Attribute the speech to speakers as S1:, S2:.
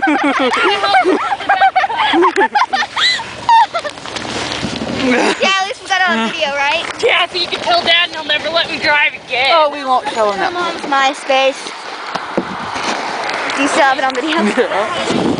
S1: Yeah, at least we got it on video, right?
S2: Yeah, so you can tell Dad and he'll never let me drive again.
S3: Oh, we won't show him that.
S1: Mom's MySpace. Do you still have it on video?
S3: Yeah.